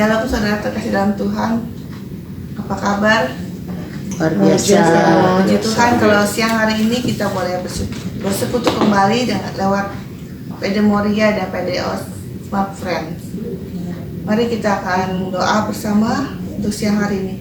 Shalom saudara terkasih dalam Tuhan. Apa kabar? Luar biasa. Puji Tuhan kalau siang hari ini kita boleh bersekutu kembali dengan lewat PD Moria dan PD Smart Friends. Mari kita akan doa bersama untuk siang hari ini.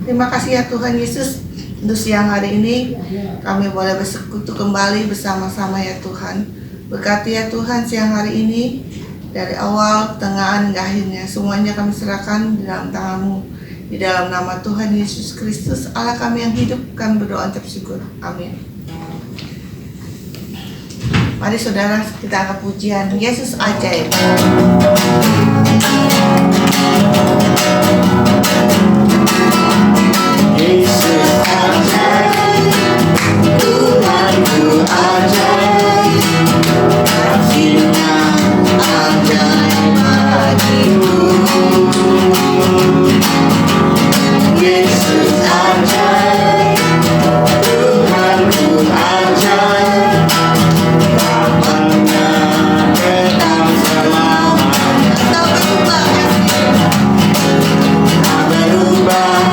Terima kasih ya Tuhan Yesus, untuk siang hari ini kami boleh bersekutu kembali bersama-sama ya Tuhan. Berkati ya Tuhan siang hari ini, dari awal, pertengahan, hingga akhirnya semuanya kami serahkan di dalam tangan-Mu. Di dalam nama Tuhan Yesus Kristus Allah kami yang hidup, kami berdoa ucap syukur. Amin. Mari saudara kita angkat pujian Yesus ajaib. Yesus ajaib, Tuhanku ajaib, kasih-Nya ajaib bagiku. Yesus ajaib, Tuhanku ajaib, Bapaknya kekal selamanya. Tak berubah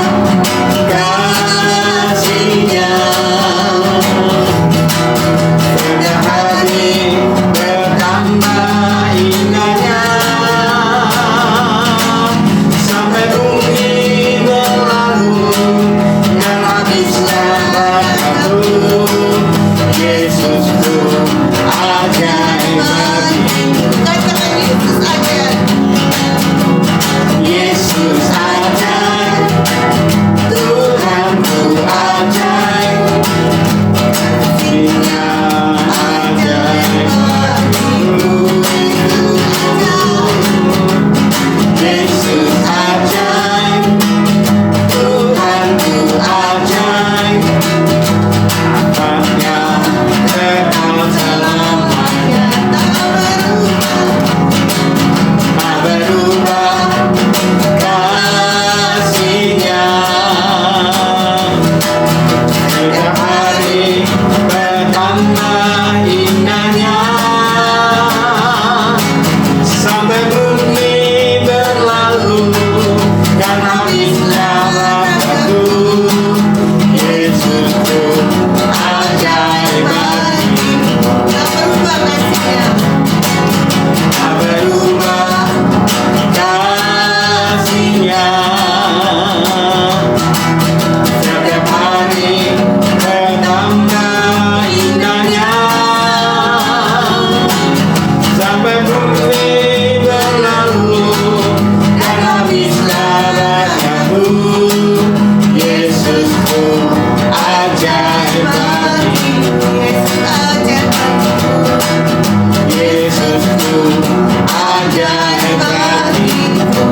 kasih-Nya, setiap hari bertambah indahnya, sampai bumi berlalu dan habislah berlalu. Yesusku ajaib bagiku. Yesus ajaib, Tuhanku ajaib, kasih-Nya ajaib bagiku. Yesus ajaib, Tuhanku ajaib, Bapaknya kekal selamanya. Tak berubah kasih-Nya, setiap hari bertambah indahnya, sampai bumi berlalu dan habislah waktu. Yesusku ajaib bagiku. Tak berubah kasih-Nya, setiap hari bertambah indahnya, sampai bumi berlalu dan habislah waktu. Yesusku ajaib bagiku. Yesusku ajaib bagiku.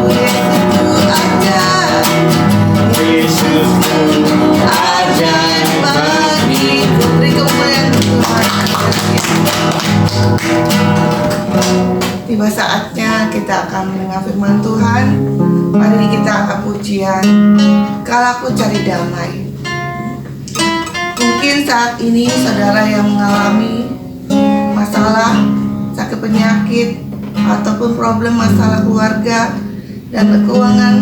Yesusku ajaib bagiku. Tiba saatnya kita akan mendengar firman Tuhan. Mari kita angkat pujian Kalau Aku Cari Damai. Mungkin saat ini saudara yang mengalami masalah, sakit penyakit, ataupun problem masalah keluarga dan keuangan,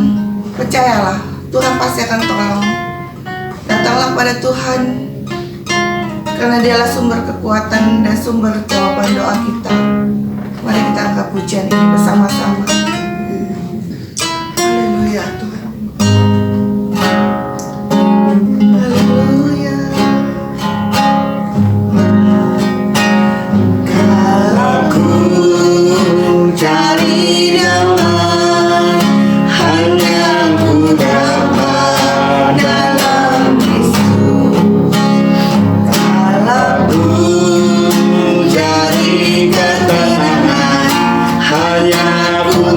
percayalah Tuhan pasti akan tolong. Datanglah pada Tuhan, karena Dialah sumber kekuatan dan sumber jawaban doa kita. Mari kita angkat pujian ini bersama-sama. Haleluya Tuhan. Haleluya. Kalau ku cari damai, hanya ku dapat dalam Yesus. Kalau ku cari ketenangan, hanya ku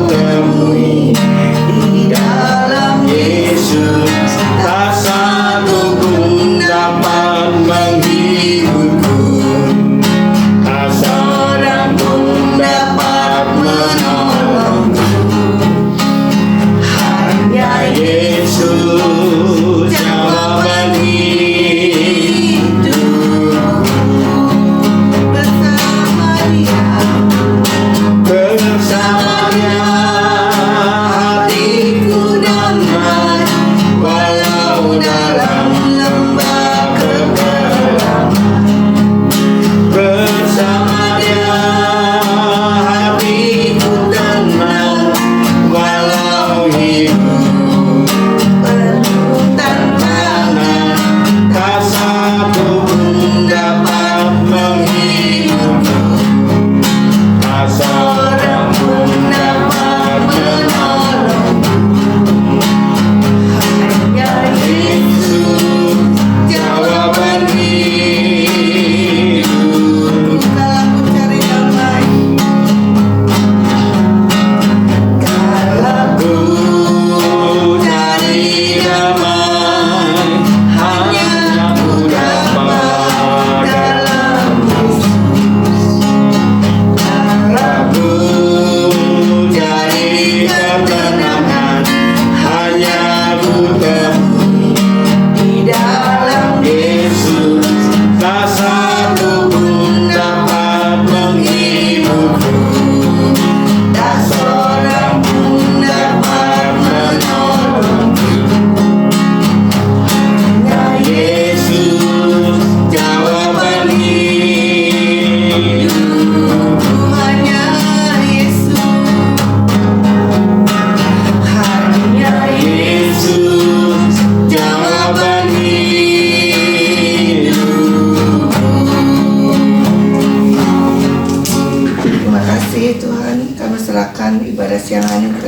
memberkatkan ibadah siang hari ini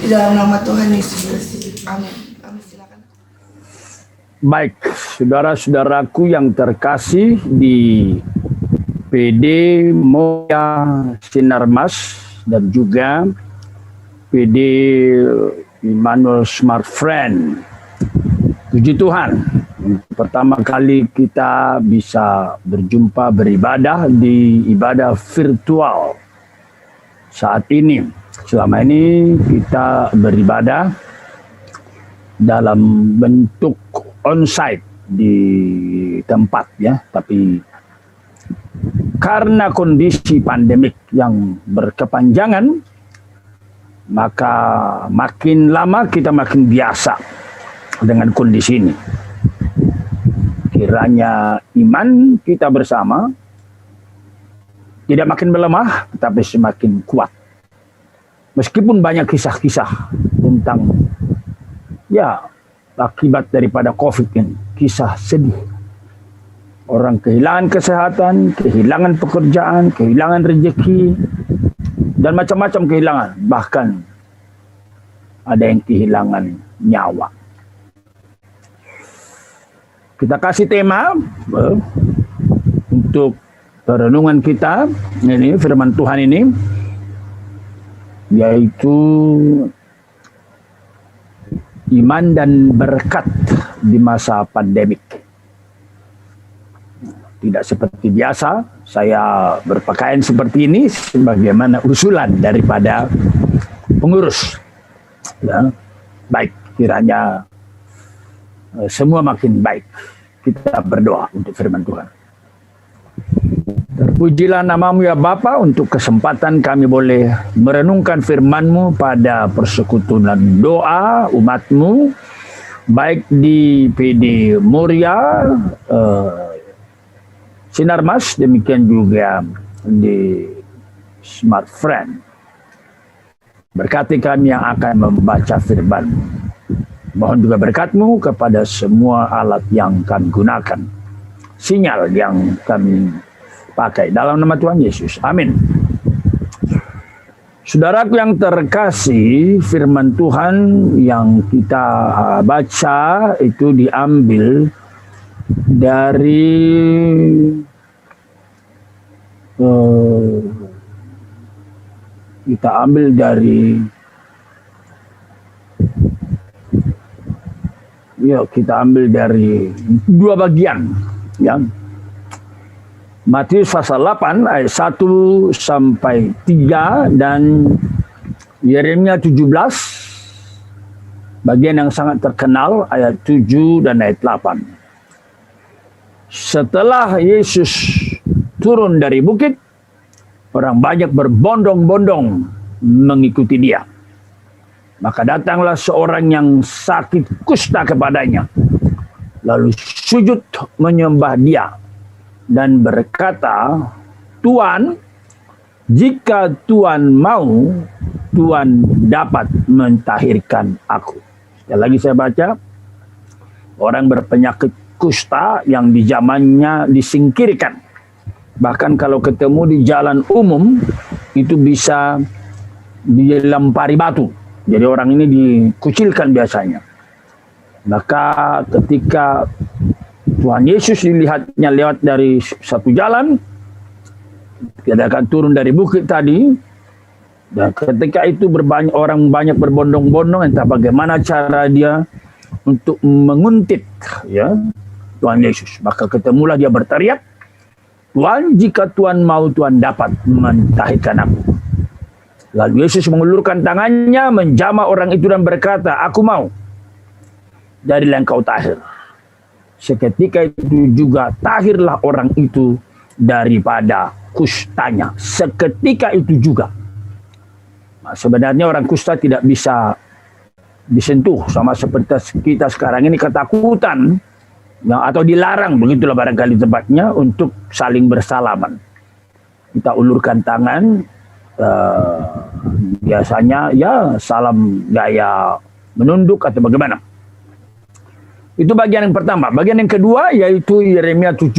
di dalam nama Tuhan Yesus Kristus. Amin. Amin. Silakan. Baik, saudara-saudaraku yang terkasih di PD Moya Sinarmas dan juga PD Immanuel Smart Friend. Puji Tuhan, pertama kali kita bisa berjumpa beribadah di ibadah virtual saat ini. Selama ini kita beribadah dalam bentuk onsite di tempat ya, tapi karena kondisi pandemik yang berkepanjangan, maka makin lama kita makin biasa dengan kondisi ini. Kiranya iman kita bersama tidak makin melemah, tetapi semakin kuat. Meskipun banyak kisah-kisah tentang ya akibat daripada COVID ini, kisah sedih. Orang kehilangan kesehatan, kehilangan pekerjaan, kehilangan rezeki, dan macam-macam kehilangan. Bahkan ada yang kehilangan nyawa. Kita kasih tema untuk perenungan kita, ini firman Tuhan ini, yaitu iman dan berkat di masa pandemik. Tidak seperti biasa, saya berpakaian seperti ini sebagaimana usulan daripada pengurus. Ya, baik, kiranya semua makin baik. Kita berdoa untuk firman Tuhan. Terpujilah namamu ya Bapa, untuk kesempatan kami boleh merenungkan firman-Mu pada persekutuan doa umat-Mu, baik di PD Moria, Sinarmas, demikian juga di Smart Friend. Berkati kami yang akan membaca firman-Mu. Mohon juga berkat-Mu kepada semua alat yang kami gunakan, sinyal yang kami pakai, dalam nama Tuhan Yesus. Amin. Saudaraku yang terkasih, firman Tuhan yang kita baca itu diambil dari kita ambil dari dua bagian ya. Matius pasal 8 ayat 1 sampai 3 dan Yeremia 17 bagian yang sangat terkenal ayat 7 dan ayat 8. Setelah Yesus turun dari bukit, orang banyak berbondong-bondong mengikuti dia. Maka datanglah seorang yang sakit kusta kepadanya, lalu sujud menyembah dia dan berkata, "Tuan, jika Tuan mau, Tuan dapat mentahirkan aku." Sekali lagi saya baca, orang berpenyakit kusta yang di zamannya disingkirkan. Bahkan kalau ketemu di jalan umum, itu bisa dilempari batu. Jadi orang ini dikucilkan biasanya. Maka ketika Tuhan Yesus dilihatnya lewat dari satu jalan, dia akan turun dari bukit tadi, dan ketika itu orang banyak berbondong-bondong, entah bagaimana cara dia untuk menguntit ya Tuhan Yesus. Maka ketemulah dia berteriak, "Tuhan, jika Tuan mau, Tuan dapat mentahirkan aku." Lalu Yesus mengulurkan tangannya, menjamah orang itu dan berkata, "Aku mau, jadilah engkau tahir." Seketika itu juga tahirlah orang itu daripada kustanya. Seketika itu juga. Nah, sebenarnya orang kusta tidak bisa disentuh, sama seperti kita sekarang ini ketakutan ya, atau dilarang, begitulah barangkali tempatnya, untuk saling bersalaman. Kita ulurkan tangan, biasanya ya salam gaya menunduk atau bagaimana. Itu bagian yang pertama. Bagian yang kedua yaitu Yeremia 17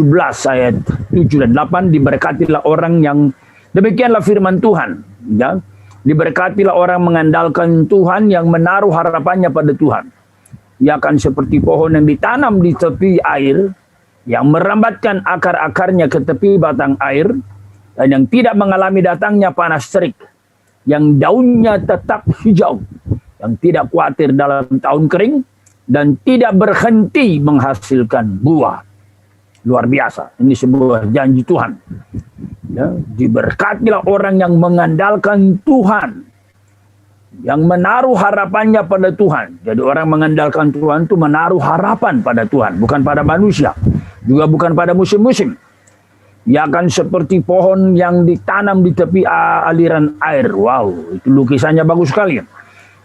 ayat 7 dan 8, diberkatilah orang yang, demikianlah firman Tuhan ya, Diberkatilah orang mengandalkan Tuhan yang menaruh harapannya pada Tuhan. Ia akan seperti pohon yang ditanam di tepi air, yang merambatkan akar-akarnya ke tepi batang air, dan yang tidak mengalami datangnya panas terik, yang daunnya tetap hijau, yang tidak khawatir dalam tahun kering, dan tidak berhenti menghasilkan buah. Luar biasa, ini sebuah janji Tuhan. Ya, diberkatilah orang yang mengandalkan Tuhan, yang menaruh harapannya pada Tuhan. Jadi orang mengandalkan Tuhan itu menaruh harapan pada Tuhan, bukan pada manusia, juga bukan pada musim-musim. Ia akan seperti pohon yang ditanam di tepi aliran air. Wow, itu lukisannya bagus sekali.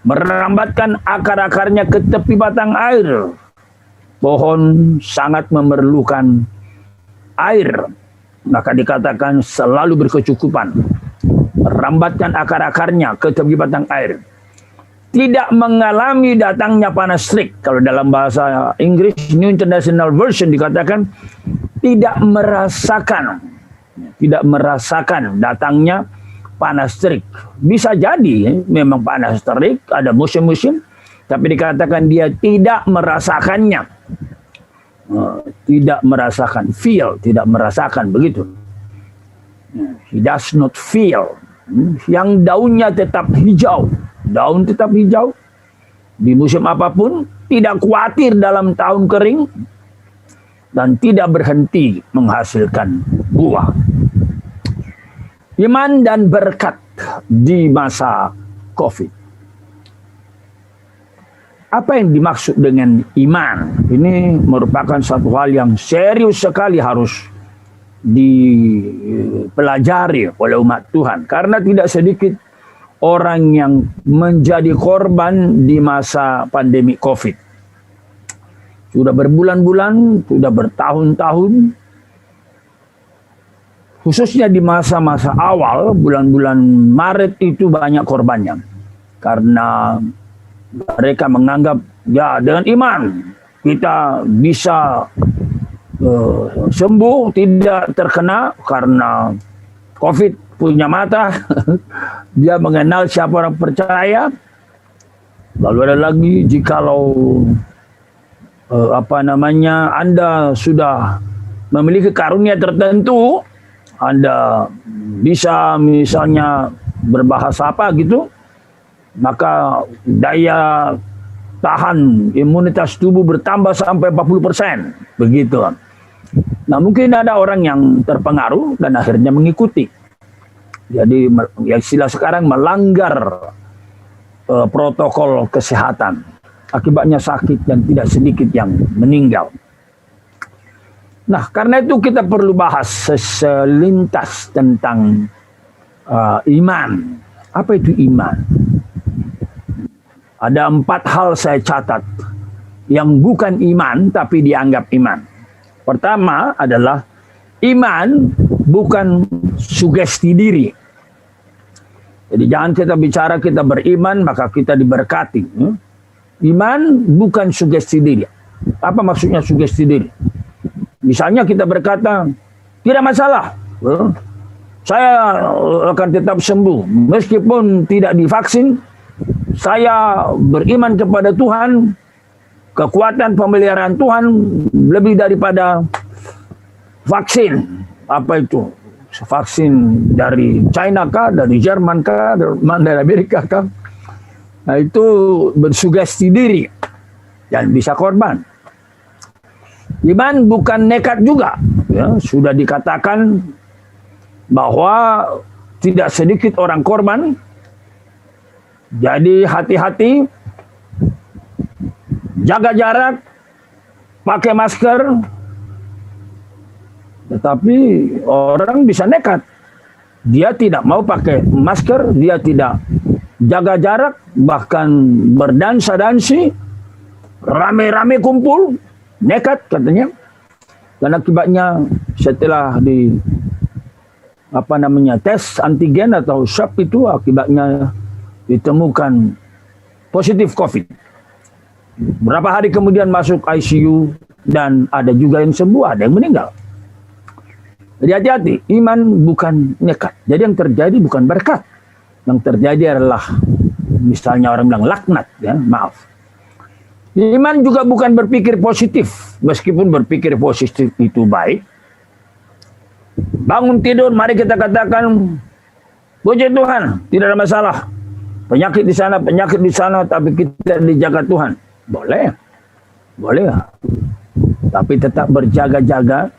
Merambatkan akar-akarnya ke tepi batang air. Pohon sangat memerlukan air, maka dikatakan selalu berkecukupan. Merambatkan akar-akarnya ke tepi batang air. Tidak mengalami datangnya panas terik. Kalau dalam bahasa Inggris, New International Version dikatakan tidak merasakan datangnya panas terik. Bisa jadi memang panas terik, ada musim-musim, tapi dikatakan dia tidak merasakannya. Tidak merasakan, tidak merasakan begitu. He does not feel. Yang daunnya tetap hijau. Daun tetap hijau. Di musim apapun, tidak khawatir dalam tahun kering, dan tidak berhenti menghasilkan buah. Iman dan berkat di masa COVID. Apa yang dimaksud dengan iman? Ini merupakan satu hal yang serius sekali harus dipelajari oleh umat Tuhan. Karena tidak sedikit orang yang menjadi korban di masa pandemi COVID. Sudah berbulan-bulan, sudah bertahun-tahun, khususnya di masa-masa awal, bulan-bulan Maret itu banyak korbannya. Karena mereka menganggap, ya dengan iman kita bisa sembuh, tidak terkena karena COVID punya mata. Dia mengenal siapa orang percaya. Lalu ada lagi, jikalau Anda sudah memiliki karunia tertentu, Anda bisa misalnya berbahasa apa gitu, maka daya tahan imunitas tubuh bertambah sampai 40%. Begitu. Nah, mungkin ada orang yang terpengaruh dan akhirnya mengikuti. Jadi yang istilah sekarang melanggar protokol kesehatan. Akibatnya sakit dan tidak sedikit yang meninggal. Nah, karena itu kita perlu bahas selintas tentang iman. Apa itu iman? Ada 4 hal saya catat yang bukan iman tapi dianggap iman. Pertama adalah iman bukan sugesti diri. Jadi jangan kita bicara kita beriman maka kita diberkati. Iman bukan sugesti diri. Apa maksudnya sugesti diri? Misalnya kita berkata, tidak masalah, saya akan tetap sembuh meskipun tidak divaksin. Saya beriman kepada Tuhan, kekuatan pemeliharaan Tuhan lebih daripada vaksin. Apa itu? Vaksin dari China kah, dari Jerman kah, dari Amerika kah? Nah, itu bersugesti diri dan bisa korban. Iman bukan nekat juga. Ya, sudah dikatakan bahwa tidak sedikit orang korban. Jadi hati-hati, jaga jarak, pakai masker. Tetapi orang bisa nekat. Dia tidak mau pakai masker, dia tidak jaga jarak, bahkan berdansa-dansi, rame-rame kumpul, nekat katanya. Dan akibatnya setelah tes antigen atau swab itu, akibatnya ditemukan positif COVID. Berapa hari kemudian masuk ICU dan ada juga yang sembuh, ada yang meninggal. Jadi hati-hati, iman bukan nekat. Jadi yang terjadi bukan berkat. yang terjadi adalah misalnya orang bilang laknat, ya, maaf. Iman juga bukan berpikir positif, meskipun berpikir positif itu baik. Bangun tidur, mari kita katakan, puji Tuhan, tidak ada masalah. Penyakit di sana, tapi kita dijaga Tuhan. Boleh, boleh. Tapi tetap berjaga-jaga.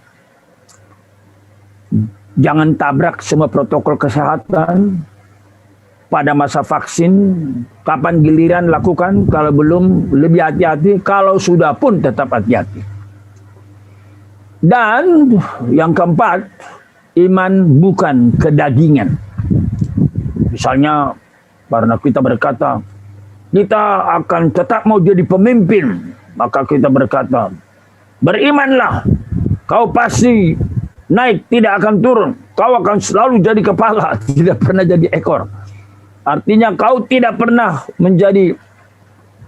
Jangan tabrak semua protokol kesehatan. Pada masa vaksin, kapan giliran lakukan, kalau belum lebih hati-hati, kalau sudah pun tetap hati-hati. Dan yang keempat, iman bukan kedagingan. Misalnya, karena kita berkata, kita akan tetap mau jadi pemimpin, maka kita berkata, berimanlah, kau pasti naik, tidak akan turun, kau akan selalu jadi kepala, tidak pernah jadi ekor. Artinya kau tidak pernah menjadi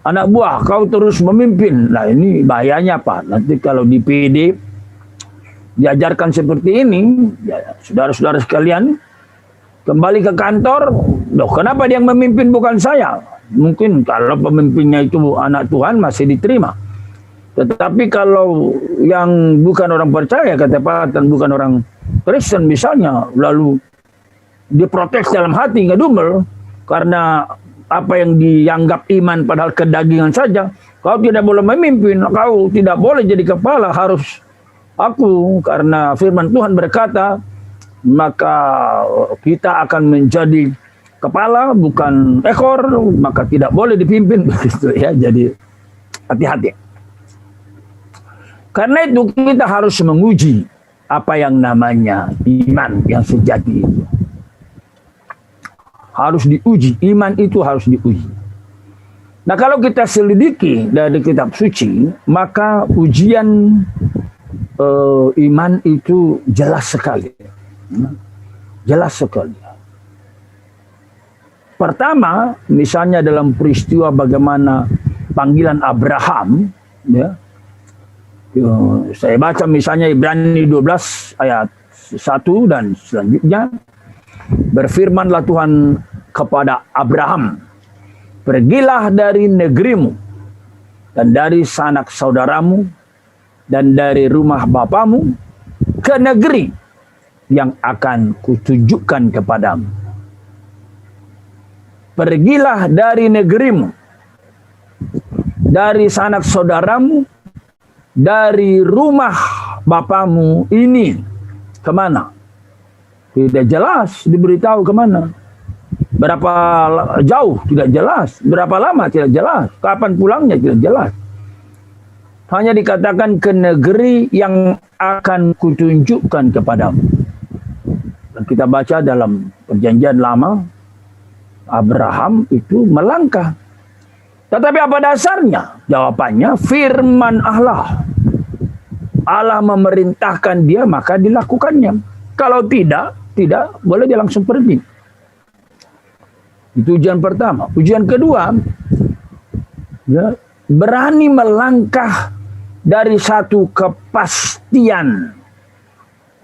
anak buah, kau terus memimpin. Nah ini bahayanya apa? Nanti kalau di PD diajarkan seperti ini, ya, saudara-saudara sekalian, kembali ke kantor, loh kenapa dia yang memimpin bukan saya? Mungkin kalau pemimpinnya itu anak Tuhan masih diterima. Tetapi kalau yang bukan orang percaya, ketepatan bukan orang Kristen misalnya, lalu diprotes dalam hati, ngedumel, karena apa yang dianggap iman padahal kedagingan saja, kau tidak boleh memimpin, kau tidak boleh jadi kepala, harus aku, karena firman Tuhan berkata, maka kita akan menjadi kepala bukan ekor, maka tidak boleh dipimpin begitu ya. Jadi hati-hati. Karena itu kita harus menguji apa yang namanya iman yang sejati itu. Harus diuji, iman itu harus diuji. Nah kalau kita selidiki dari kitab suci, maka ujian iman itu jelas sekali. Jelas sekali. Pertama, misalnya dalam peristiwa bagaimana panggilan Abraham, ya, saya baca misalnya Ibrani 12 ayat 1 dan selanjutnya, berfirmanlah Tuhan kepada Abraham, pergilah dari negerimu dan dari sanak saudaramu dan dari rumah bapamu ke negeri yang akan kutunjukkan kepadamu. Pergilah dari negerimu, dari sanak saudaramu, dari rumah bapamu ini. Kemana? Tidak jelas diberitahu kemana. Berapa jauh tidak jelas. Berapa lama tidak jelas. Kapan pulangnya tidak jelas. Hanya dikatakan ke negeri yang akan kutunjukkan kepadamu. Dan kita baca dalam perjanjian lama, Abraham itu melangkah. Tetapi apa dasarnya? Jawabannya firman Allah. Allah memerintahkan dia, maka dilakukannya. Kalau tidak boleh dia langsung pergi. Itu ujian pertama. Ujian kedua, ya, berani melangkah dari satu kepastian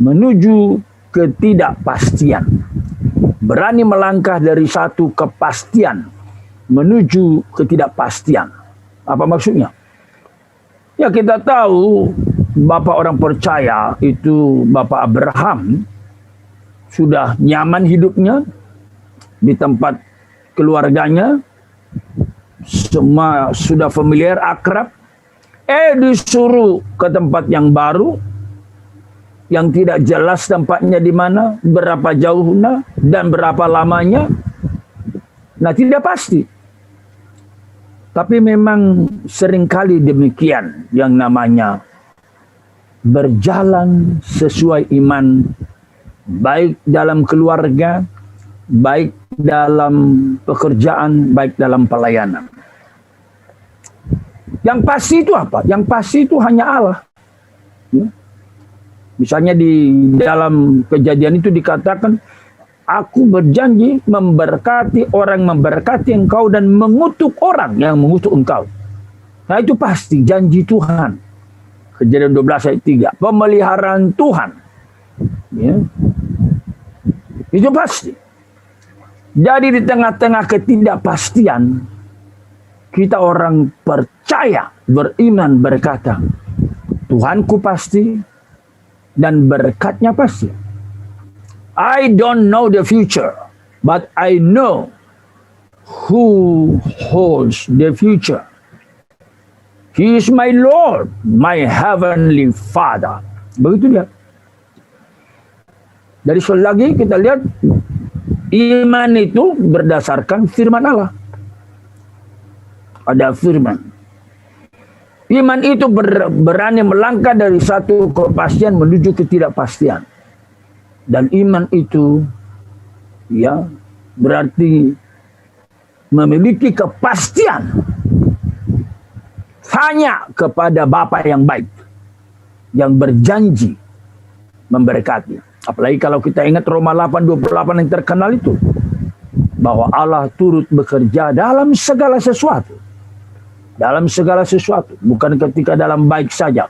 menuju ketidakpastian. Berani melangkah dari satu kepastian menuju ketidakpastian. Apa maksudnya? Ya kita tahu Bapak orang percaya itu Bapak Abraham sudah nyaman hidupnya di tempat keluarganya, semua sudah familiar, akrab. Disuruh ke tempat yang baru, yang tidak jelas tempatnya di mana, berapa jauhnya dan berapa lamanya. Nah tidak pasti. Tapi memang seringkali demikian yang namanya berjalan sesuai iman, baik dalam keluarga, baik dalam pekerjaan, baik dalam pelayanan. Yang pasti itu apa? Yang pasti itu hanya Allah. Ya. Misalnya di dalam Kejadian itu dikatakan, aku berjanji memberkati orang memberkati engkau dan mengutuk orang yang mengutuk engkau. Nah itu pasti janji Tuhan. Kejadian 12 ayat 3. Pemeliharaan Tuhan. Ya. Itu pasti. Jadi di tengah-tengah ketidakpastian, kita orang percaya, beriman, berkata, Tuhanku pasti dan berkatnya pasti. I don't know the future, but I know who holds the future. He is my Lord, my heavenly Father. Begitu dia. Dari sekali lagi kita lihat, iman itu berdasarkan firman Allah. Ada firman. Iman itu berani melangkah dari satu kepastian menuju ketidakpastian. Dan iman itu ya berarti memiliki kepastian hanya kepada Bapa yang baik, yang berjanji memberkati. Apalagi kalau kita ingat Roma 8:28 yang terkenal itu, bahwa Allah turut bekerja dalam segala sesuatu. Dalam segala sesuatu, bukan ketika dalam baik saja,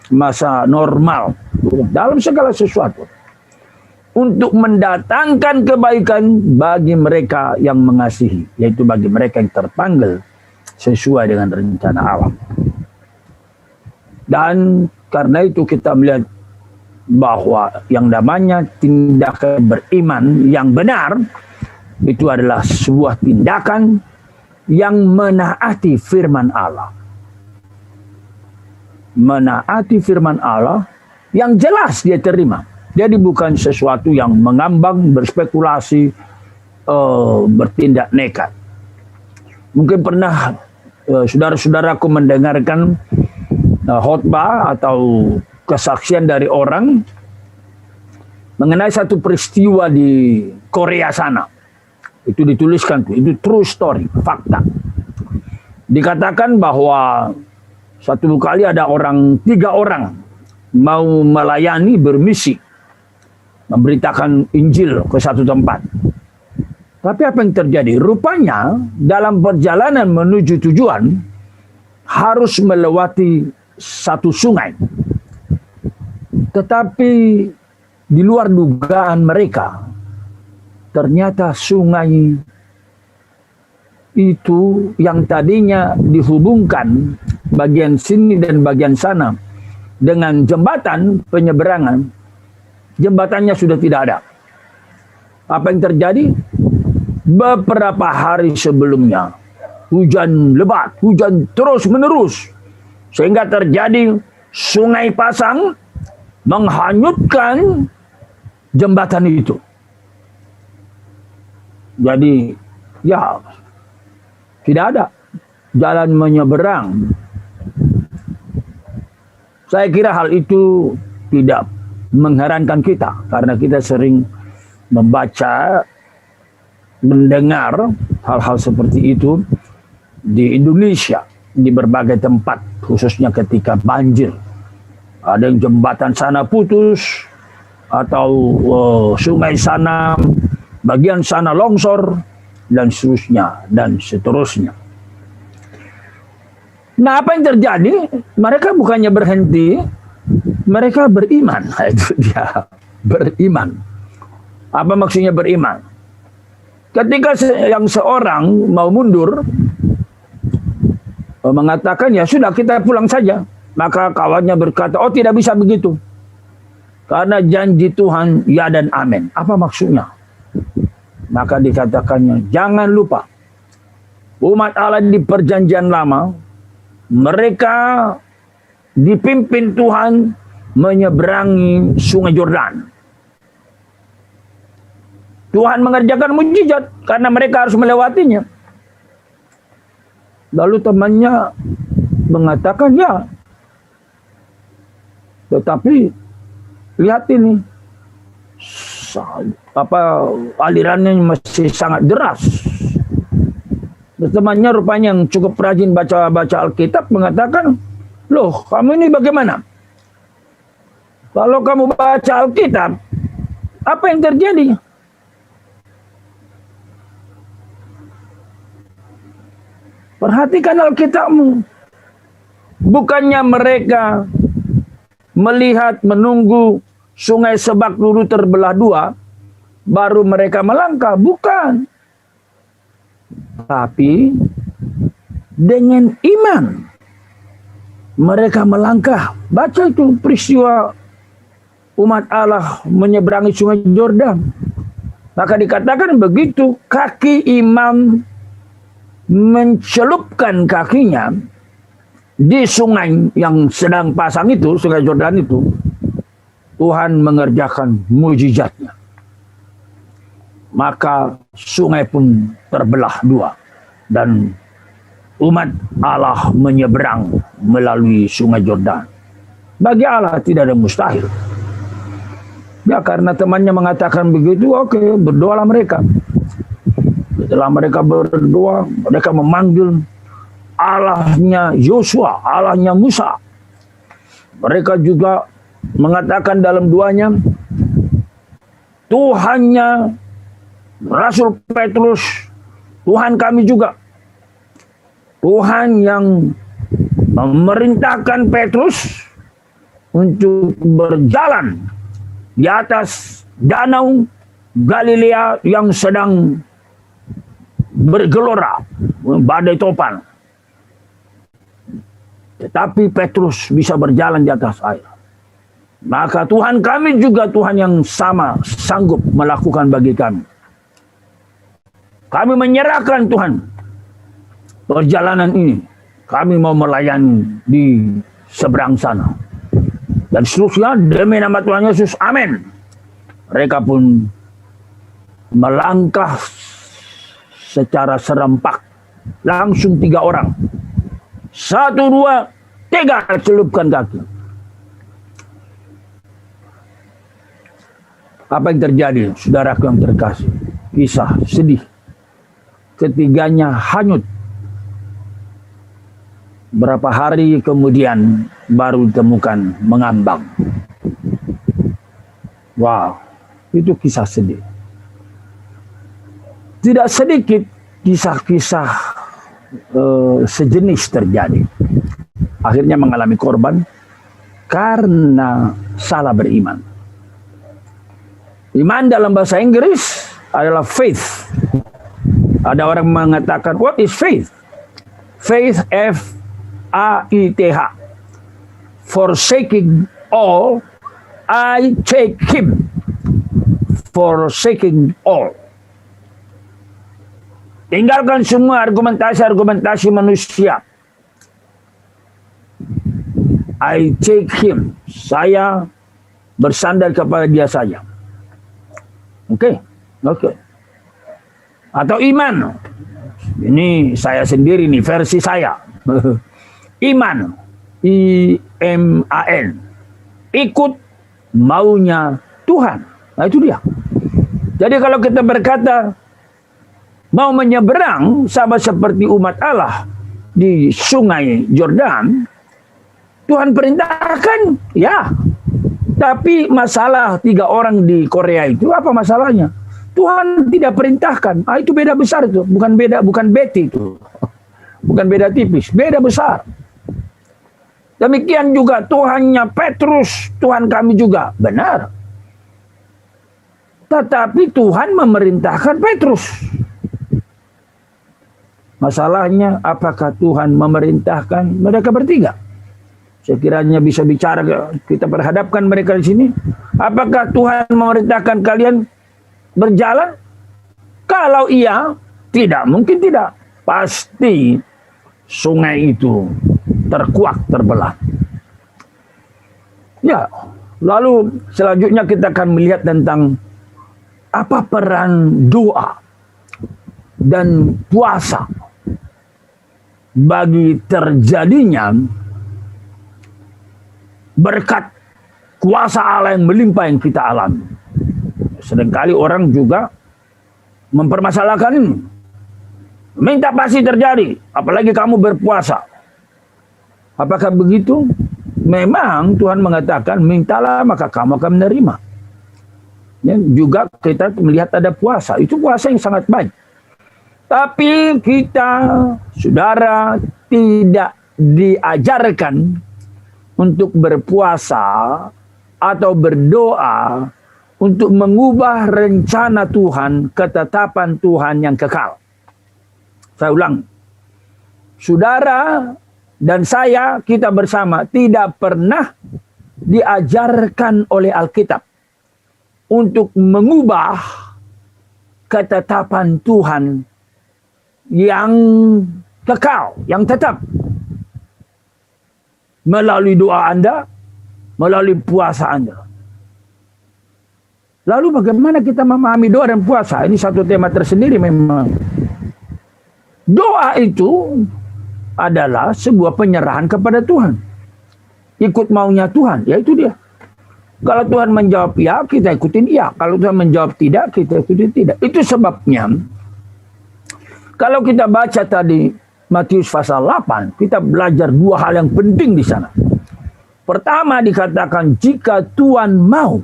masa normal, dalam segala sesuatu, untuk mendatangkan kebaikan bagi mereka yang mengasihi, yaitu bagi mereka yang terpanggil sesuai dengan rencana Allah. Dan karena itu kita melihat bahwa yang namanya tindakan beriman yang benar itu adalah sebuah tindakan yang menaati firman Allah. Menaati firman Allah yang jelas dia terima. Jadi bukan sesuatu yang mengambang, berspekulasi, bertindak nekat. Mungkin pernah saudara-saudaraku mendengarkan khotbah atau kesaksian dari orang mengenai satu peristiwa di Korea sana. Itu dituliskan, itu true story, fakta. Dikatakan bahwa satu kali ada 3 orang mau melayani, bermisi, memberitakan Injil ke satu tempat. Tapi apa yang terjadi? Rupanya dalam perjalanan menuju tujuan harus melewati satu sungai. Tetapi di luar dugaan mereka, ternyata sungai itu yang tadinya dihubungkan bagian sini dan bagian sana dengan jembatan penyeberangan, jembatannya sudah tidak ada. Apa yang terjadi? Beberapa hari sebelumnya, hujan lebat, hujan terus menerus, sehingga terjadi sungai pasang menghanyutkan jembatan itu. Jadi ya tidak ada jalan menyeberang. Saya kira hal itu tidak mengherankan kita, karena kita sering membaca, mendengar hal-hal seperti itu di Indonesia, di berbagai tempat, khususnya ketika banjir. Ada yang jembatan sana putus, atau sungai sana, bagian sana longsor, dan seterusnya, dan seterusnya. Nah, apa yang terjadi? Mereka bukannya berhenti, mereka beriman. Nah, itu dia, beriman. Apa maksudnya beriman? Ketika yang seorang mau mundur, mengatakan, ya sudah kita pulang saja. Maka kawannya berkata, oh tidak bisa begitu. Karena janji Tuhan ya dan amin. Apa maksudnya? Maka dikatakannya, jangan lupa, umat Allah di perjanjian lama, mereka dipimpin Tuhan menyeberangi sungai Yordan. Tuhan mengerjakan mujizat karena mereka harus melewatinya. Lalu temannya mengatakan, ya, tetapi lihat ini, alirannya masih sangat deras. Temannya rupanya yang cukup rajin baca Alkitab mengatakan, loh kamu ini bagaimana? Kalau kamu baca Alkitab, apa yang terjadi? Perhatikan Alkitabmu. Bukannya mereka melihat, menunggu sungai Sebak dulu terbelah dua, baru mereka melangkah. Bukan. Tapi dengan iman mereka melangkah. Baca itu peristiwa umat Allah menyeberangi sungai Yordan. Maka dikatakan begitu kaki imam mencelupkan kakinya di sungai yang sedang pasang itu, sungai Yordan itu, Tuhan mengerjakan mujizatnya. Maka sungai pun terbelah dua dan umat Allah menyeberang melalui sungai Yordan. Bagi Allah tidak ada mustahil. Ya, karena temannya mengatakan begitu, oke, berdoalah mereka. Setelah mereka berdoa, mereka memanggil Allahnya Yosua, Allahnya Musa. Mereka juga mengatakan dalam doanya, Tuhannya Rasul Petrus, Tuhan kami juga. Tuhan yang memerintahkan Petrus untuk berjalan di atas danau Galilea yang sedang bergelora, badai topan. Tetapi Petrus bisa berjalan di atas air. Maka Tuhan kami juga Tuhan yang sama sanggup melakukan bagi kami. Kami menyerahkan Tuhan perjalanan ini. Kami mau melayani di seberang sana. Dan seterusnya demi nama Tuhan Yesus, amin. Mereka pun melangkah secara serempak. Langsung 3 orang. 1, 2, 3 celupkan kaki. Apa yang terjadi, saudaraku yang terkasih? Kisah sedih. Ketiganya hanyut. Berapa hari kemudian baru ditemukan mengambang. Wow, itu kisah sedih. Tidak sedikit kisah-kisah sejenis terjadi. Akhirnya mengalami korban karena salah beriman. Iman dalam bahasa Inggris adalah faith. Ada orang mengatakan, what is faith? Faith, F-A-I-T-H. Forsaking all, I take him. Forsaking all. Tinggalkan semua argumentasi-argumentasi manusia. I take him. Saya bersandar kepada dia saja. Oke. Atau iman. Ini saya sendiri nih, versi saya. Iman. I-M-A-N. Ikut maunya Tuhan. Nah itu dia. Jadi kalau kita berkata mau menyeberang sama seperti umat Allah di sungai Yordan, Tuhan perintahkan, ya. Tapi masalah 3 orang di Korea itu apa masalahnya? Tuhan tidak perintahkan. Itu beda besar itu, bukan beti itu. Bukan beda tipis, beda besar. Demikian juga Tuhannya Petrus, Tuhan kami juga, benar. Tetapi Tuhan memerintahkan Petrus. Masalahnya apakah Tuhan memerintahkan mereka bertiga? Sekiranya bisa bicara, kita perhadapkan mereka di sini. Apakah Tuhan memerintahkan kalian berjalan? Kalau iya, tidak, mungkin tidak. Pasti sungai itu terkuak, terbelah. Ya, lalu selanjutnya kita akan melihat tentang apa peran doa dan puasa bagi terjadinya berkat kuasa Allah yang melimpah yang kita alami. Seringkali orang juga mempermasalahkan ini. Minta pasti terjadi, apalagi kamu berpuasa. Apakah begitu? Memang Tuhan mengatakan, mintalah maka kamu akan menerima. Ya, juga kita melihat ada puasa. Itu puasa yang sangat baik. Tapi kita, saudara, tidak diajarkan untuk berpuasa atau berdoa untuk mengubah rencana Tuhan, ketetapan Tuhan yang kekal. Saya ulang. Saudara dan saya, kita bersama tidak pernah diajarkan oleh Alkitab untuk mengubah ketetapan Tuhan yang kekal, yang tetap. Melalui doa Anda, melalui puasa Anda. Lalu bagaimana kita memahami doa dan puasa? Ini satu tema tersendiri memang. Doa itu adalah sebuah penyerahan kepada Tuhan. Ikut maunya Tuhan, yaitu dia. Kalau Tuhan menjawab ya, kita ikutin ya. Kalau Tuhan menjawab tidak, kita ikutin tidak. Itu sebabnya, kalau kita baca tadi Matius pasal 8, kita belajar dua hal yang penting di sana. Pertama dikatakan, jika Tuhan mau.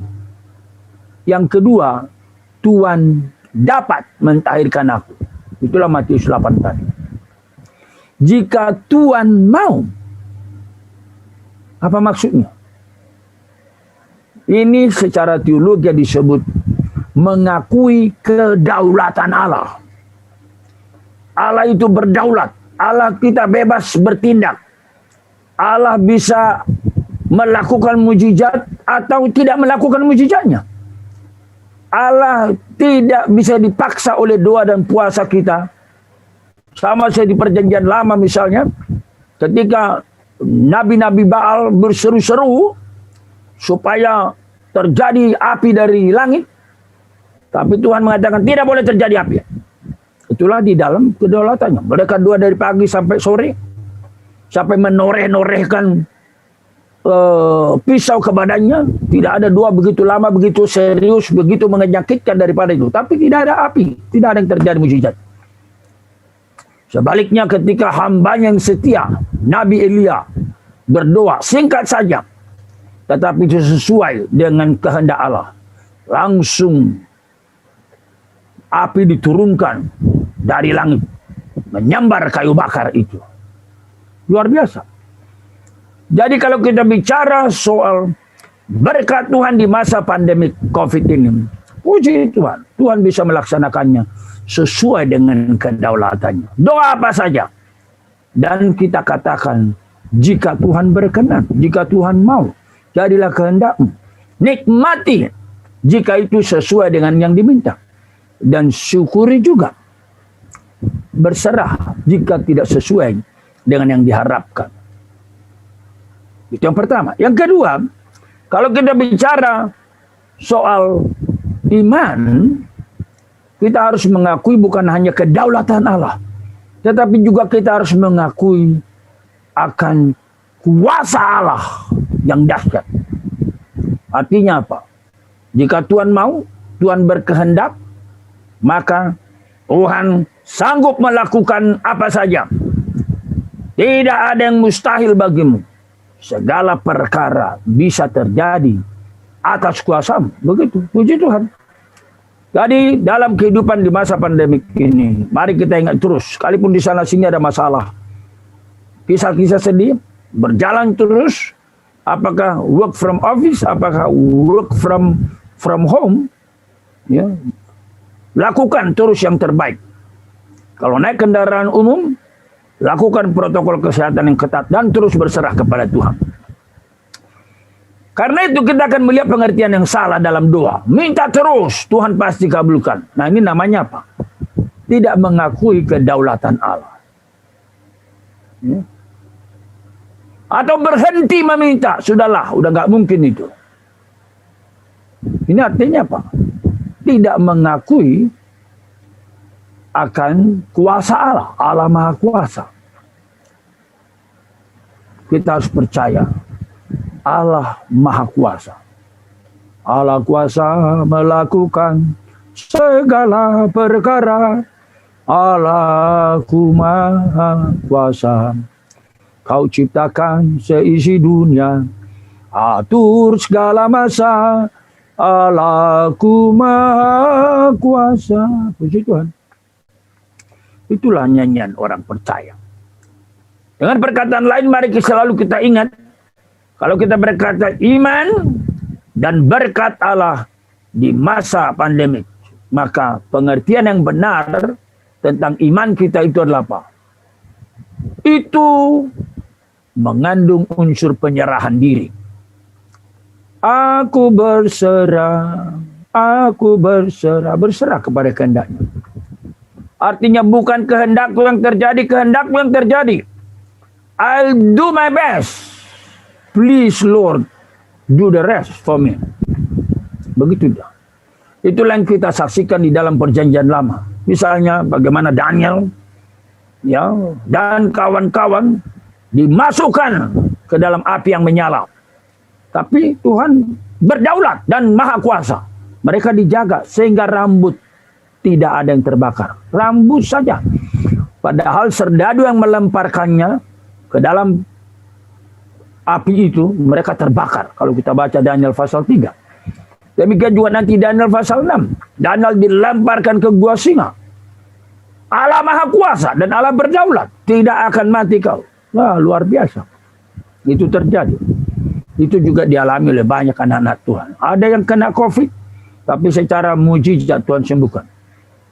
Yang kedua, Tuhan dapat mentahirkan aku. Itulah Matius 8 tadi. Jika Tuhan mau. Apa maksudnya? Ini secara teologi disebut mengakui kedaulatan Allah. Allah itu berdaulat. Allah kita bebas bertindak. Allah bisa melakukan mujizat atau tidak melakukan mujizatnya. Allah tidak bisa dipaksa oleh doa dan puasa kita. Sama seperti di perjanjian lama misalnya. Ketika nabi-nabi Baal berseru-seru supaya terjadi api dari langit. Tapi Tuhan mengatakan tidak boleh terjadi api. Itulah di dalam kedaulatannya. Mereka doa dari pagi sampai sore. Sampai menoreh-norehkan pisau ke badannya. Tidak ada doa begitu lama, begitu serius, begitu menyakitkan daripada itu. Tapi tidak ada api. Tidak ada yang terjadi mujizat. Sebaliknya ketika hambanya yang setia, Nabi Elia berdoa singkat saja. Tetapi itu sesuai dengan kehendak Allah. Langsung api diturunkan dari langit. Menyambar kayu bakar itu. Luar biasa. Jadi kalau kita bicara soal berkat Tuhan di masa pandemi COVID ini. Puji Tuhan. Tuhan bisa melaksanakannya sesuai dengan kedaulatannya. Doa apa saja. Dan kita katakan, jika Tuhan berkenan, jika Tuhan mau, jadilah kehendak-Mu. Nikmati jika itu sesuai dengan yang diminta. Dan syukuri juga. Berserah jika tidak sesuai dengan yang diharapkan. Itu yang pertama. Yang kedua, kalau kita bicara soal iman, kita harus mengakui bukan hanya kedaulatan Allah, tetapi juga kita harus mengakui akan kuasa Allah yang dahsyat. Artinya apa? Jika Tuhan mau, Tuhan berkehendak, maka Tuhan sanggup melakukan apa saja. Tidak ada yang mustahil bagimu. Segala perkara bisa terjadi atas kuasa-Mu. Begitu, puji Tuhan. Jadi dalam kehidupan di masa pandemik ini, mari kita ingat terus, sekalipun di sana sini ada masalah, kisah-kisah sedih, berjalan terus, apakah work from office, apakah work from home, ya, lakukan terus yang terbaik. Kalau naik kendaraan umum, lakukan protokol kesehatan yang ketat dan terus berserah kepada Tuhan. Karena itu kita akan melihat pengertian yang salah dalam doa. Minta terus, Tuhan pasti kabulkan. Nah ini namanya apa? Tidak mengakui kedaulatan Allah. Ya. Atau berhenti meminta. Sudahlah, udah gak mungkin itu. Ini artinya apa? Tidak mengakui akan kuasa Allah. Allah Maha Kuasa. Kita harus percaya. Allah Maha Kuasa. Allah kuasa melakukan segala perkara. Allahku Maha Kuasa. Kau ciptakan seisi dunia. Atur segala masa. Allahku Maha Kuasa. Puji Tuhan. Itulah nyanyian orang percaya. Dengan perkataan lain, mari selalu kita ingat. Kalau kita berkata iman dan berkat Allah di masa pandemik. Maka pengertian yang benar tentang iman kita itu adalah apa? Itu mengandung unsur penyerahan diri. Aku berserah kepada kehendaknya. Artinya bukan kehendakku yang terjadi, kehendakmu yang terjadi. I'll do my best. Please Lord, do the rest for me. Begitu dah. Itulah yang kita saksikan di dalam perjanjian lama. Misalnya bagaimana Daniel ya dan kawan-kawan dimasukkan ke dalam api yang menyala. Tapi Tuhan berdaulat dan maha kuasa. Mereka dijaga sehingga rambut tidak ada yang terbakar. Rambut saja. Padahal serdadu yang melemparkannya ke dalam api itu, mereka terbakar. Kalau kita baca Daniel pasal 3. Demikian juga nanti Daniel pasal 6. Daniel dilemparkan ke gua singa. Allah maha kuasa dan Allah berdaulat. Tidak akan mati kau. Wah, luar biasa. Itu terjadi. Itu juga dialami oleh banyak anak-anak Tuhan. Ada yang kena COVID, tapi secara mujizat Tuhan sembuhkan.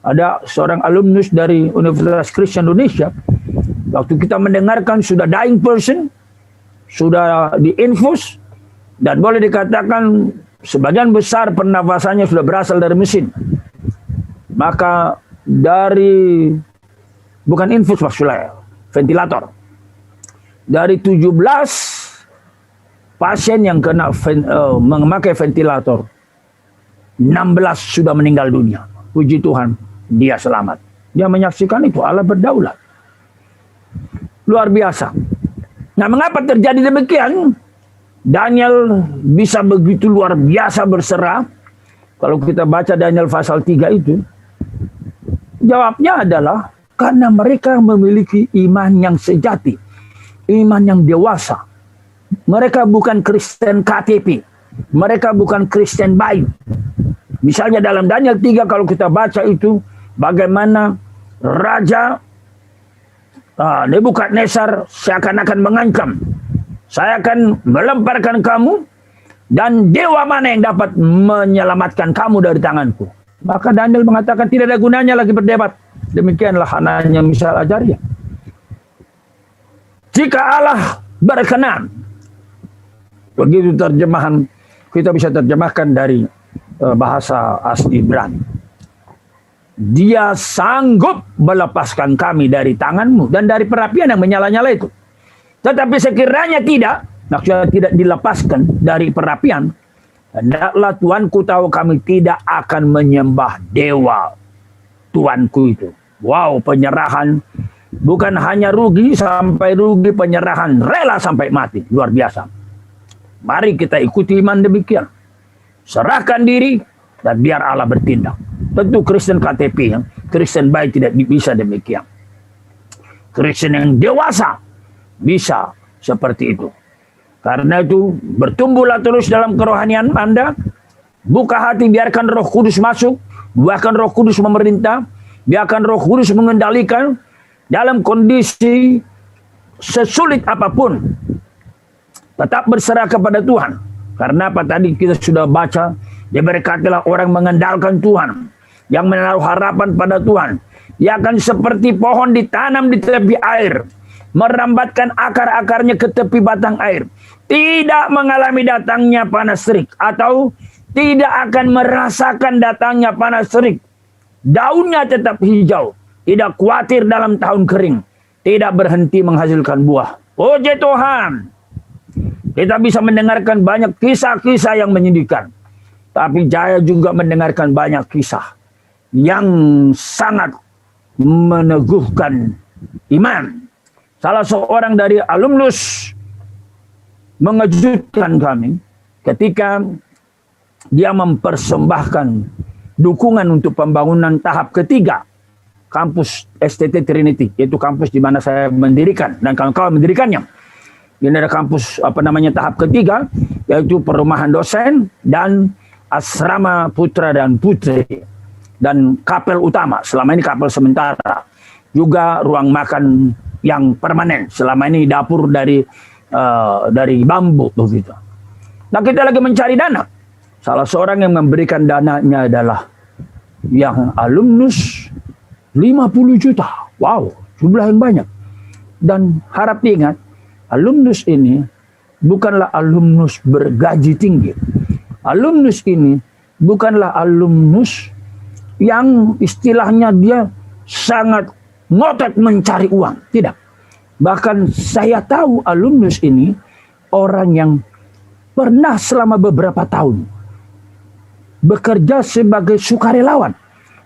Ada seorang alumnus dari Universitas Kristen Indonesia, waktu kita mendengarkan sudah dying person, sudah diinfus, dan boleh dikatakan sebagian besar pernafasannya sudah berasal dari mesin. Maka dari, bukan infus maksudnya, ventilator. Dari 17 pasien yang kena memakai ventilator, 16 sudah meninggal dunia. Puji Tuhan, dia selamat. Dia menyaksikan itu, Allah berdaulat. Luar biasa. Nah, mengapa terjadi demikian? Daniel bisa begitu luar biasa berserah. Kalau kita baca Daniel pasal 3 itu, jawabnya adalah karena mereka memiliki iman yang sejati, iman yang dewasa. Mereka bukan Kristen KTP, mereka bukan Kristen baik. Misalnya dalam Daniel 3 kalau kita baca itu, bagaimana Raja Nebukadnezar seakan-akan mengancam, saya akan melemparkan kamu dan dewa mana yang dapat menyelamatkan kamu dari tanganku. Maka Daniel mengatakan tidak ada gunanya lagi berdebat. Demikianlah anaknya misal ajaria. Jika Allah berkenan, begitu terjemahan, kita bisa terjemahkan dari bahasa asli Ibrani. Dia sanggup melepaskan kami dari tanganmu dan dari perapian yang menyala-nyala itu. Tetapi sekiranya tidak, maksudnya tidak dilepaskan dari perapian, hendaklah Tuanku tahu kami tidak akan menyembah dewa Tuanku itu. Wow, penyerahan. Bukan hanya rugi sampai rugi, penyerahan rela sampai mati. Luar biasa. Mari kita ikuti iman demikian. Serahkan diri dan biar Allah bertindak. Tentu Kristen KTP, yang Kristen baik tidak bisa demikian. Kristen yang dewasa bisa seperti itu. Karena itu bertumbuhlah terus dalam kerohanian Anda. Buka hati, biarkan Roh Kudus masuk. Biarkan Roh Kudus memerintah. Biarkan Roh Kudus mengendalikan. Dalam kondisi sesulit apapun, tetap berserah kepada Tuhan. Karena apa tadi kita sudah baca, diberkatilah orang mengandalkan Tuhan, yang menaruh harapan pada Tuhan. Ia akan seperti pohon ditanam di tepi air, merambatkan akar-akarnya ke tepi batang air, tidak mengalami datangnya panas terik, atau tidak akan merasakan datangnya panas terik. Daunnya tetap hijau, tidak khawatir dalam tahun kering, tidak berhenti menghasilkan buah. Puji Tuhan. Kita bisa mendengarkan banyak kisah-kisah yang menyedihkan. Tapi saya juga mendengarkan banyak kisah yang sangat meneguhkan iman. Salah seorang dari alumnus mengejutkan kami ketika dia mempersembahkan dukungan untuk pembangunan tahap ketiga kampus STT Trinity, yaitu kampus di mana saya mendirikan dan kawan-kawan mendirikannya. Ini ada kampus tahap ketiga, yaitu perumahan dosen dan asrama putra dan putri dan kapel utama. Selama ini kapel sementara, juga ruang makan yang permanen. Selama ini dapur dari bambu begitu. Nah, kita lagi mencari dana Salah seorang yang memberikan dananya adalah yang alumnus 50 juta. Wow, jumlah yang banyak. Dan harap diingat, alumnus ini bukanlah alumnus bergaji tinggi. Alumnus ini bukanlah alumnus yang istilahnya dia sangat ngotot mencari uang. Tidak. Bahkan saya tahu alumnus ini orang yang pernah selama beberapa tahun bekerja sebagai sukarelawan.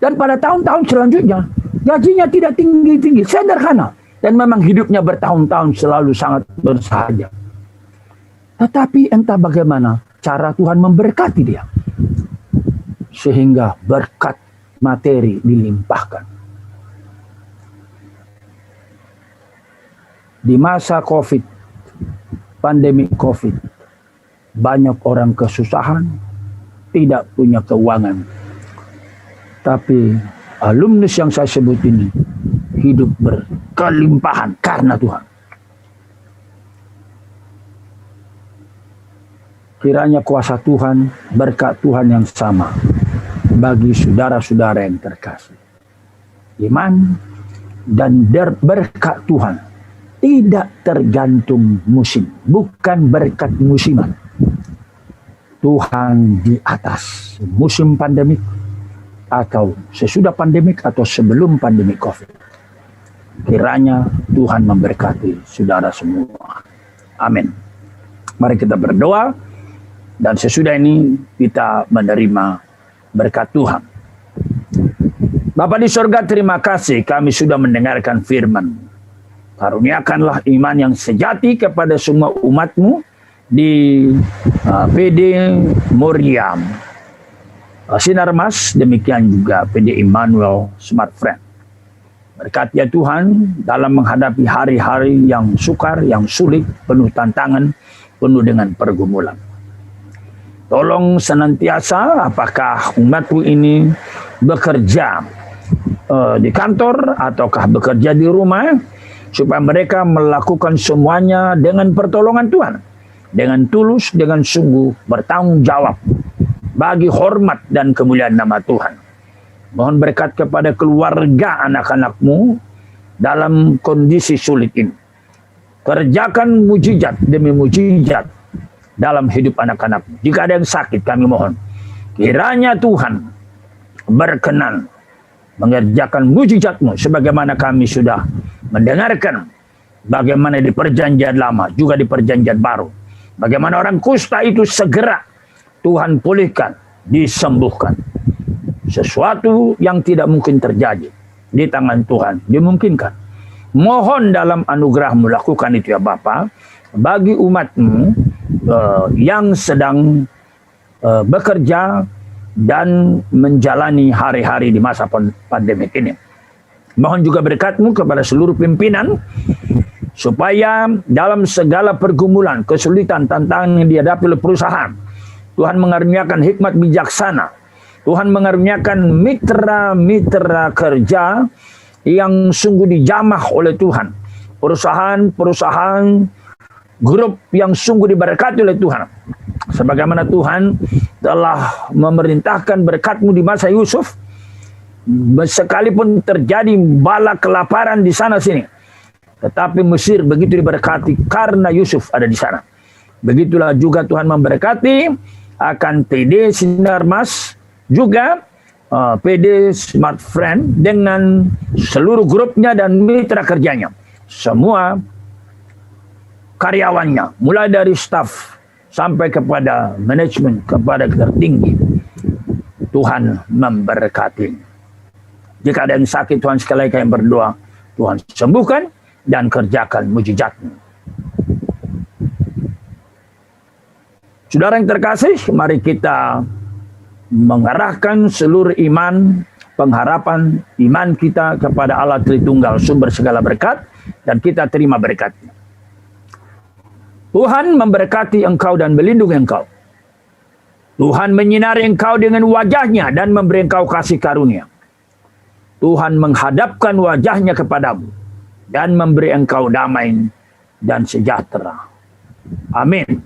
Dan pada tahun-tahun selanjutnya, gajinya tidak tinggi-tinggi, sederhana. Dan memang hidupnya bertahun-tahun selalu sangat bersahaja. Tetapi entah bagaimana cara Tuhan memberkati dia. Sehingga berkat materi dilimpahkan. Di masa COVID, pandemi COVID, banyak orang kesusahan, tidak punya keuangan. Tapi alumnus yang saya sebut ini hidup berkelimpahan karena Tuhan. Kiranya kuasa Tuhan, berkat Tuhan yang sama bagi saudara-saudara yang terkasih. Iman dan berkat Tuhan tidak tergantung musim, bukan berkat musiman. Tuhan di atas musim pandemik atau sesudah pandemik atau sebelum pandemik COVID. Kiranya Tuhan memberkati saudara semua. Amin. Mari kita berdoa dan sesudah ini kita menerima berkat Tuhan. Bapa di sorga, terima kasih kami sudah mendengarkan firman. Karuniakanlah iman yang sejati kepada semua umat-Mu di PD Moriam Sinar Mas, demikian juga PD Immanuel Smart Friend. Berkati ya Tuhan dalam menghadapi hari-hari yang sukar, yang sulit, penuh tantangan, penuh dengan pergumulan. Tolong senantiasa apakah umat-Mu ini bekerja di kantor ataukah bekerja di rumah, supaya mereka melakukan semuanya dengan pertolongan Tuhan, dengan tulus, dengan sungguh bertanggung jawab bagi hormat dan kemuliaan nama Tuhan. Mohon berkat kepada keluarga anak-anak-Mu dalam kondisi sulit ini. Kerjakan mujizat demi mujizat dalam hidup anak-anak-Mu. Jika ada yang sakit, kami mohon kiranya Tuhan berkenan mengerjakan mujizat-Mu sebagaimana kami sudah mendengarkan bagaimana di perjanjian lama juga di perjanjian baru. Bagaimana orang kusta itu segera Tuhan pulihkan, disembuhkan. Sesuatu yang tidak mungkin terjadi di tangan Tuhan dimungkinkan. Mohon dalam anugerah-Mu lakukan itu ya Bapa bagi umat-Mu yang sedang bekerja dan menjalani hari-hari di masa pandemik ini. Mohon juga berkat-Mu kepada seluruh pimpinan supaya dalam segala pergumulan, kesulitan, tantangan yang dihadapi oleh perusahaan, Tuhan mengaruniakan hikmat bijaksana. Tuhan mengaruniakan mitra-mitra kerja yang sungguh dijamah oleh Tuhan. Perusahaan-perusahaan, grup yang sungguh diberkati oleh Tuhan. Sebagaimana Tuhan telah memerintahkan berkat-Mu di masa Yusuf, sekalipun terjadi bala kelaparan di sana sini, tetapi Mesir begitu diberkati karena Yusuf ada di sana. Begitulah juga Tuhan memberkati akan PD Sinar Mas, juga PD Smart Friend dengan seluruh grupnya dan mitra kerjanya. Semua karyawannya, mulai dari staf sampai kepada manajemen, kepada tertinggi. Tuhan memberkati. Jika ada yang sakit, Tuhan sekali lagi yang berdoa, Tuhan sembuhkan dan kerjakan mujizat-Mu. Saudara yang terkasih, mari kita mengarahkan seluruh iman, pengharapan iman kita kepada Allah Tritunggal, sumber segala berkat, dan kita terima berkat-Nya. Tuhan memberkati engkau dan melindungi engkau. Tuhan menyinari engkau dengan wajah-Nya dan memberi engkau kasih karunia. Tuhan menghadapkan wajah-Nya kepadamu dan memberi engkau damai dan sejahtera. Amin.